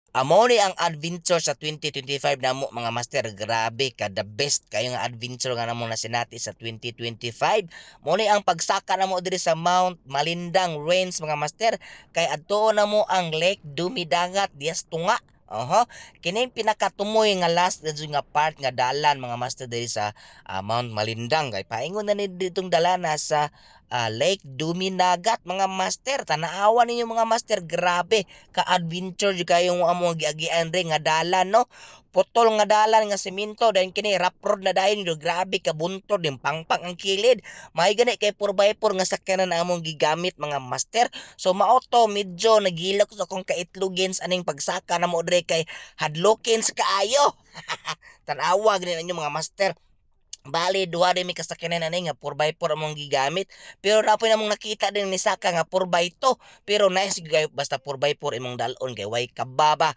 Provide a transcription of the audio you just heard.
Amo ni ang adventure sa 2025 namo mga master, grabe ka, the best kayo nga adventure nga namo na sinati sa 2025. Mo ni ang pagsaka namo diri sa Mount Malindang Range mga master, kay adto namo ang Lake Dumidangat Dias Tunga. Oho, kini pinakatumoy nga last na nga part nga dalan mga master diri sa Mount Malindang, kay paingon na ni ditong dalana sa Lake Duminagat mga master. Tanaawan ninyo mga master, grabe ka-adventure jud kayo mo amo giagian re nga dalan no. Putol nga dalan nga semento dahil kini rough road na dayon do, grabe ka buntod din pangpang ang kilid. May gani kay 4x4 nga sakyanan na among gigamit mga master. So mao to medyo nagilak sa akong kaitlugins aning pagsaka na mo dire kay hadlokin sa kaayo. Tanawa gani ninyo mga master. Bali, duha rin may kasakyanan ani nga 4x4 among gigamit. Pero napoy namong nakita din ni Saka nga 4x2. Pero nice gayo basta 4x4 imong dalon kay way kababa.